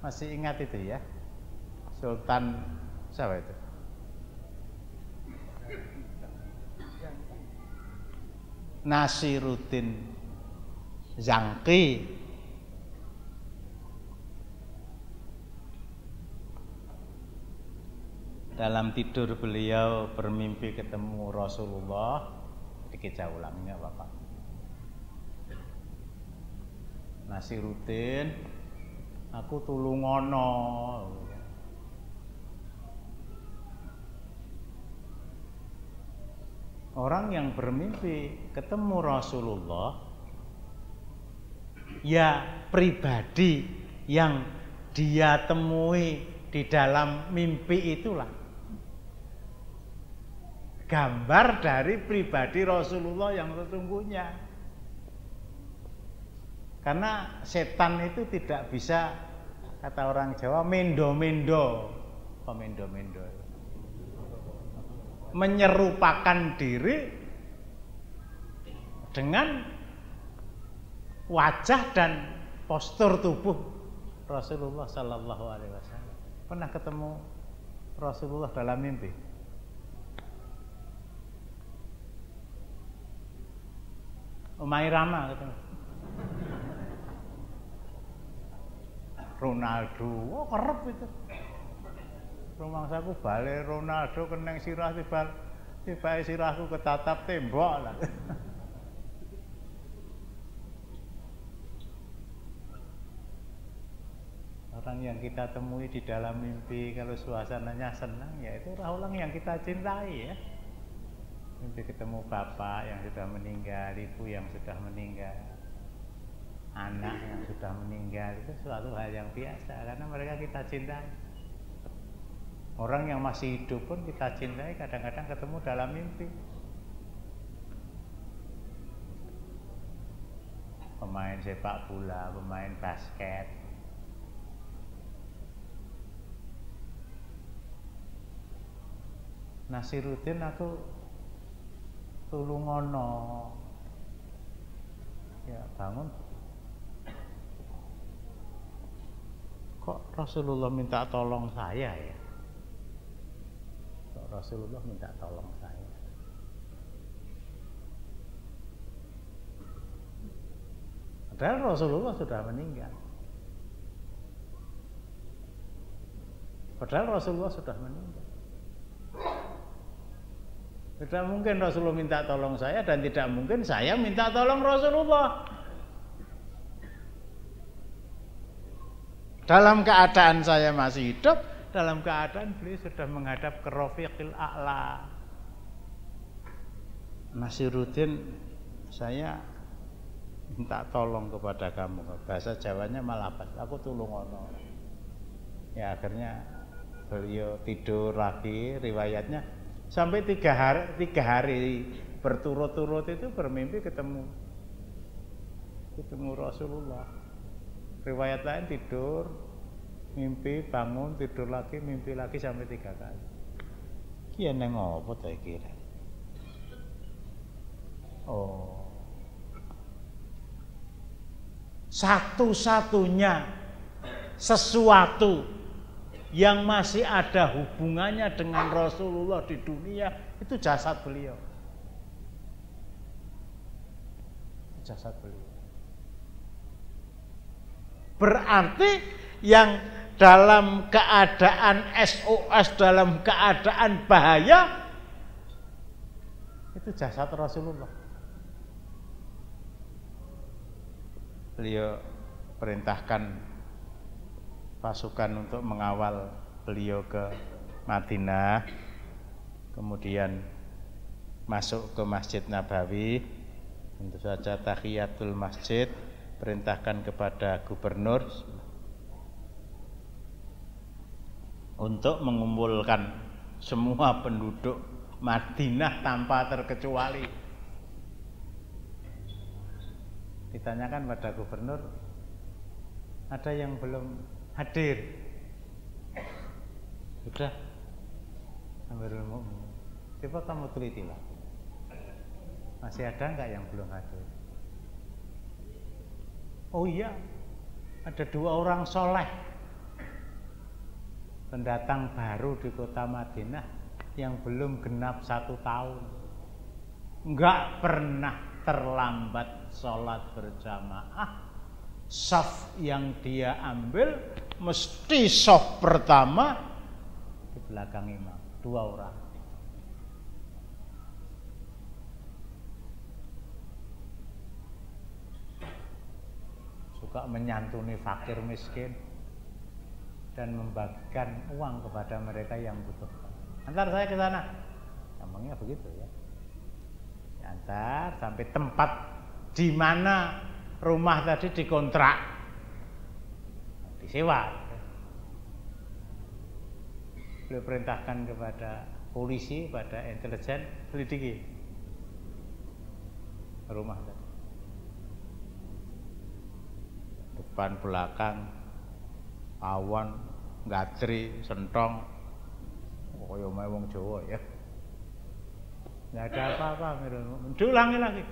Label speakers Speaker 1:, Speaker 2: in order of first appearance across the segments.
Speaker 1: Masih ingat itu ya? Sultan siapa itu? Nasiruddin Zangki. Dalam tidur beliau bermimpi ketemu Rasulullah. Dikit saya ulang nggak apa-apa. Nasiruddin, aku tulungono. Orang yang bermimpi ketemu Rasulullah, ya pribadi yang dia temui di dalam mimpi itulah gambar dari pribadi Rasulullah yang sesungguhnya. Karena setan itu tidak bisa, kata orang Jawa, mendo-mendo. Apa mendo-mendo? Menyerupakan diri dengan wajah dan postur tubuh Rasulullah Sallallahu Alaihi Wasallam. Pernah ketemu Rasulullah dalam mimpi? Umay Rama ketemu. Ronaldo, oh kerep itu. Rumangsaku bale Ronaldo keneng sirah tiba sirahku ketatap tembok lah. Orang yang kita temui di dalam mimpi kalau suasananya senang, ya itu orang yang kita cintai ya. Mimpi ketemu bapak yang sudah meninggal, ibu yang sudah meninggal, anak yang sudah meninggal, itu suatu hal yang biasa karena mereka kita cintai. Orang yang masih hidup pun kita cintai, kadang-kadang ketemu dalam mimpi. Pemain sepak bola, pemain basket. Nasiruddin aku tulungono. Ya bangun. Kok Rasulullah minta tolong saya ya? Rasulullah minta tolong saya. Padahal Rasulullah sudah meninggal. Tidak mungkin Rasulullah minta tolong saya dan tidak mungkin saya minta tolong Rasulullah. Dalam keadaan saya masih hidup, dalam keadaan beliau sudah menghadap ke Rafiqil A'la. Nasiruddin, saya minta tolong kepada kamu. Bahasa Jawanya malapas, aku tulungono. Ya akhirnya beliau tidur lagi, riwayatnya sampai 3 hari berturut-turut itu bermimpi ketemu Rasulullah. Riwayat lain tidur, mimpi, bangun, tidur lagi, mimpi lagi sampai 3 kali. Kian neng apa ta kira? Oh, satu-satunya sesuatu yang masih ada hubungannya dengan Rasulullah di dunia itu jasad beliau. Jasad beliau. Berarti yang dalam keadaan SOS, dalam keadaan bahaya, itu jasad Rasulullah. Beliau perintahkan pasukan untuk mengawal beliau ke Madinah, kemudian masuk ke Masjid Nabawi, tentu saja tahiyatul masjid, perintahkan kepada gubernur untuk mengumpulkan semua penduduk Madinah tanpa terkecuali. Ditanyakan pada gubernur, ada yang belum hadir? Sudah, Amirul Mukminin. Coba kamu teliti lah. Masih ada nggak yang belum hadir? Oh iya, ada 2 orang soleh pendatang baru di kota Madinah yang belum genap 1 tahun, nggak pernah terlambat sholat berjamaah. Shaf yang dia ambil mesti shaf pertama di belakang imam, 2 orang. Suka menyantuni fakir miskin dan membagikan uang kepada mereka yang butuh. Antar saya ke sana, gampangnya begitu ya. Antar sampai tempat di mana rumah tadi dikontrak, disewa. Beliau perintahkan kepada polisi, pada intelijen, selidiki rumah tadi. Depan belakang, awan, gatri, sentong, kaya wong Jawa ya. Nggak ada apa-apa, diulangi lagi.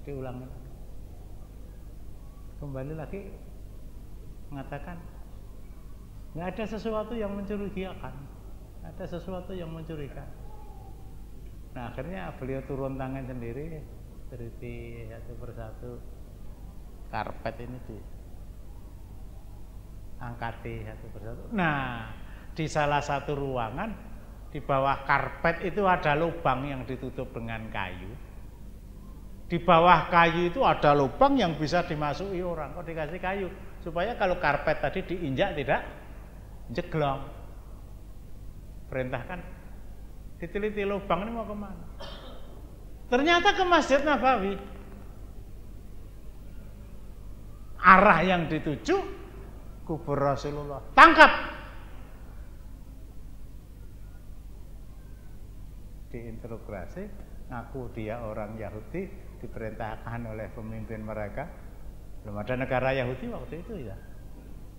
Speaker 1: Diulangi lagi. Kembali lagi mengatakan nggak ada sesuatu yang mencurigakan, nggak ada sesuatu yang mencurigakan. Nah akhirnya beliau turun tangan sendiri, teliti satu persatu karpet ini diangkati satu persatu. Nah di salah satu ruangan di bawah karpet itu ada lubang yang ditutup dengan kayu. Di bawah kayu itu ada lubang yang bisa dimasuki orang. Kok dikasih kayu? Supaya kalau karpet tadi diinjak tidak jeglong. Perintahkan diteliti lubang ini mau kemana? Ternyata ke Masjid Nabawi. Arah yang dituju kubur Rasulullah. Tangkap. Diinterogasi, ngaku dia orang Yahudi, diperintahkan oleh pemimpin mereka. Belum ada negara Yahudi waktu itu ya,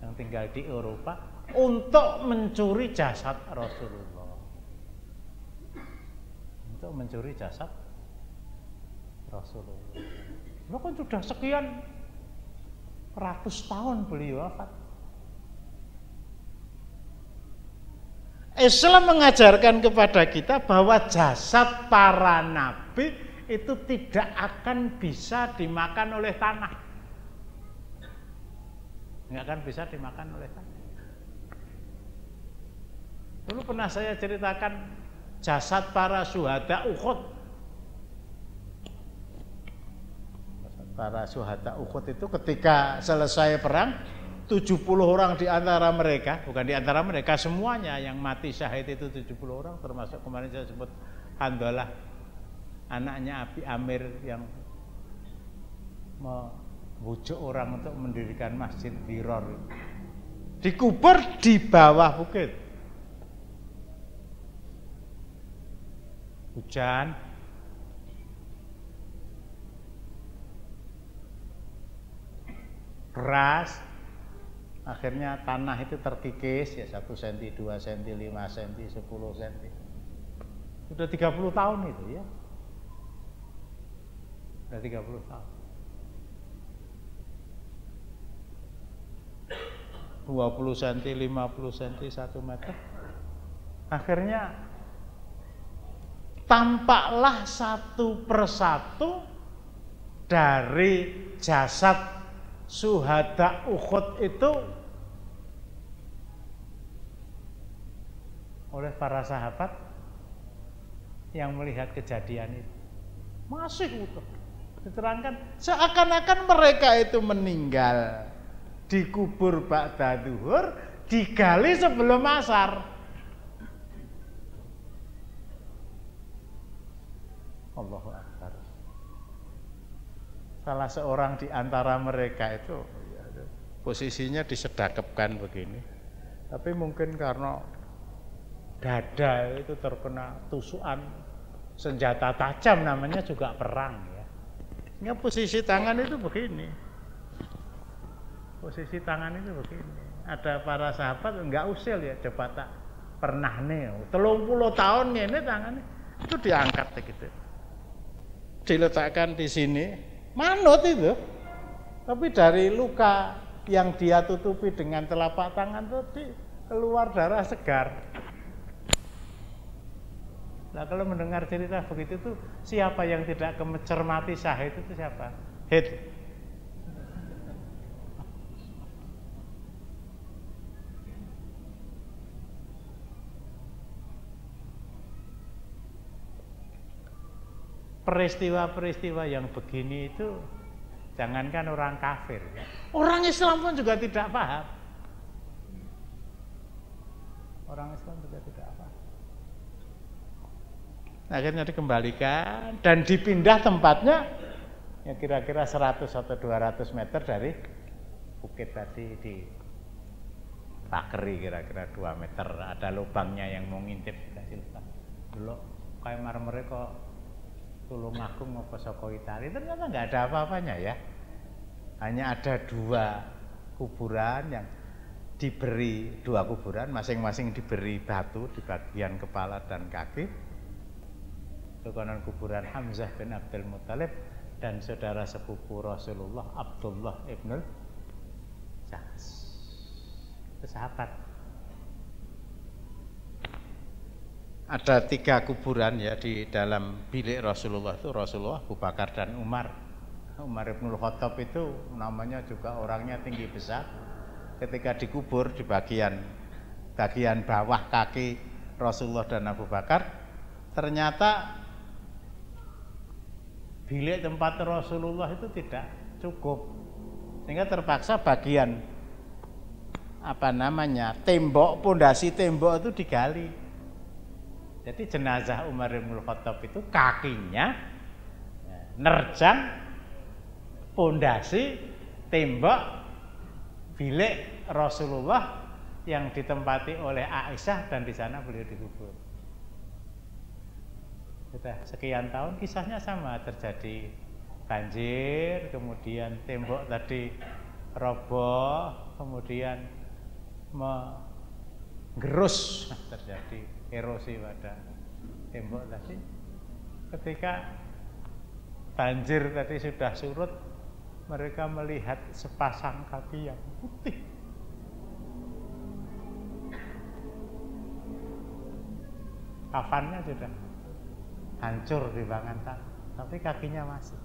Speaker 1: yang tinggal di Eropa, untuk mencuri jasad Rasulullah. Untuk mencuri jasad Rasulullah. Kan sudah sekian ratus tahun beliau wafat. Islam mengajarkan kepada kita bahwa jasad para nabi itu tidak akan bisa dimakan oleh tanah. Nggak akan bisa dimakan oleh tanah. Dulu pernah saya ceritakan jasad para syuhada Uhud. Para syuhada Uhud itu ketika selesai perang, 70 orang di antara mereka, bukan di antara mereka, semuanya yang mati syahid itu 70 orang, termasuk kemarin saya sebut Handalah, anaknya Abi Amir yang membujuk orang untuk mendirikan masjid Diror. Dikubur di bawah bukit. Hujan, keras, akhirnya tanah itu terkikis ya 1 cm, 2 cm, 5 cm, 10 cm. Sudah 30 tahun itu ya. Sudah 30 tahun. 20 cm, 50 cm, 1 meter. Akhirnya tampaklah satu persatu dari jasad syuhada Uhud itu oleh para sahabat yang melihat kejadian itu. Masih utuh. Diterangkan seakan-akan mereka itu meninggal dikubur ba'da zuhur, digali sebelum asar. Allahu Akbar. Salah seorang di antara mereka itu posisinya disedakepkan begini, tapi mungkin karena dada itu terkena tusukan senjata tajam, namanya juga perang ya. Ini posisi tangan itu begini. Posisi tangan itu begini. Ada para sahabat enggak usil ya, coba tak pernah nih 30 tahun ini tangannya itu diangkat gitu. Diletakkan di sini, manut itu. Tapi dari luka yang dia tutupi dengan telapak tangan itu keluar darah segar. Nah kalau mendengar cerita begitu tuh siapa yang tidak mencermati syahid itu siapa? Hid. Peristiwa-peristiwa yang begini itu jangankan orang kafir, orang Islam pun juga tidak paham. Orang Islam juga tidak paham. Akhirnya dikembalikan dan dipindah tempatnya ya kira-kira 100 atau 200 meter dari bukit tadi, di pakeri kira-kira 2 meter, ada lubangnya yang mau ngintip dikasih lubang. Dulu kayak marmer kok Tulungagung apa Soko Itali, ternyata nggak ada apa-apanya ya. Hanya ada 2 kuburan yang diberi 2 kuburan, masing-masing diberi batu di bagian kepala dan kaki. Itu konon kuburan Hamzah bin Abdul Muthalib dan saudara sepupu Rasulullah Abdullah ibnul Jahsh. Itu sahabat. Ada 3 kuburan ya di dalam bilik Rasulullah itu, Rasulullah, Abu Bakar dan Umar. Umar ibnul Khattab itu namanya juga orangnya tinggi besar. Ketika dikubur di bagian bawah kaki Rasulullah dan Abu Bakar, ternyata bilik tempat Rasulullah itu tidak cukup, sehingga terpaksa bagian tembok, pondasi tembok itu digali. Jadi jenazah Umar bin Khattab itu kakinya nerjang pondasi tembok bilik Rasulullah yang ditempati oleh Aisyah, dan di sana beliau dikubur. Sudah sekian tahun kisahnya sama, terjadi banjir, kemudian tembok tadi roboh, kemudian menggerus, terjadi erosi pada tembok tadi. Ketika banjir tadi sudah surut, mereka melihat sepasang kaki yang putih. Kafannya sudah hancur di tangan, tapi kakinya masih.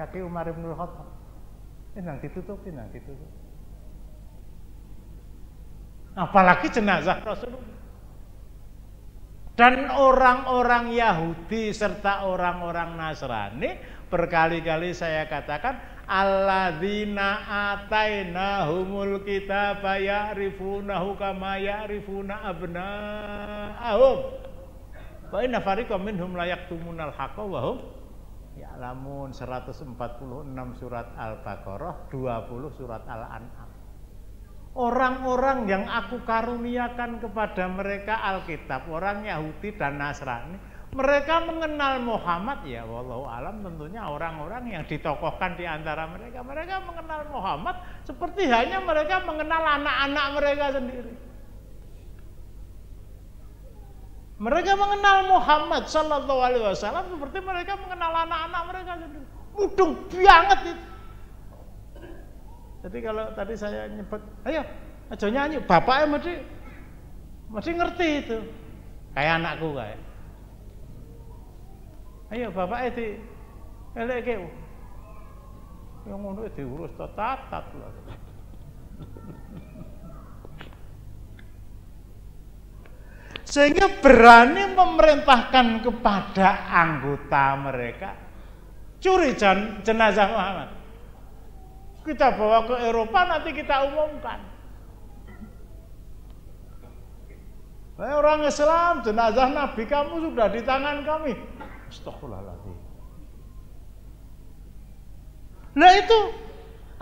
Speaker 1: Kaki Umar bin Khattab nang ditutup. Apalagi jenazah Rasulullah. Dan orang-orang Yahudi serta orang-orang Nasrani, berkali-kali saya katakan, alladzina atainahumul kitaba ya'rifunahu kama ya'rifuna abna'ahum. Wa inna fariqam minhum la yaktumunal haqqa wa hum ya'lamun. 146 surat Al-Baqarah, 20 surat Al-An'am. Orang-orang yang aku karuniakan kepada mereka Alkitab, orang Yahudi dan Nasrani, mereka mengenal Muhammad, ya wallahu alam, tentunya orang-orang yang ditokohkan di antara mereka. Mereka mengenal Muhammad seperti hanya mereka mengenal anak-anak mereka sendiri. Mereka mengenal Muhammad sallallahu alaihi wasallam seperti mereka mengenal anak-anak mereka sendiri. Mudeng banget itu. Jadi kalau tadi saya nyebut, ayo aja nyanyi, bapaknya mesti ngerti itu. Kayak anakku kayak. Ayo bapaknya di eleke. Yang ngono diurus tatat lho. Sehingga berani memerintahkan kepada anggota mereka curi jenazah Muhammad. Kita bawa ke Eropa, nanti kita umumkan. Orang Islam, jenazah Nabi kamu sudah di tangan kami. Astaghfirullahaladzim. Nah itu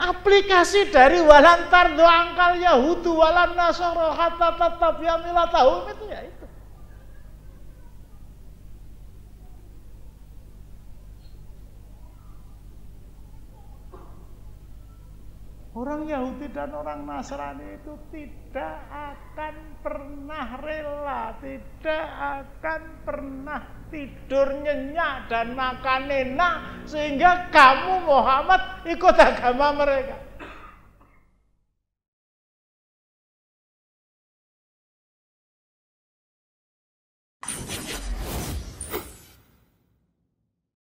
Speaker 1: aplikasi dari walan tardu angkal Yahudu walan nasara hatta tattabi'a millatahum, itu ya itu. Orang Yahudi dan orang Nasrani itu tidak akan pernah rela, tidak akan pernah tidur nyenyak dan makan enak sehingga kamu Muhammad ikut agama mereka.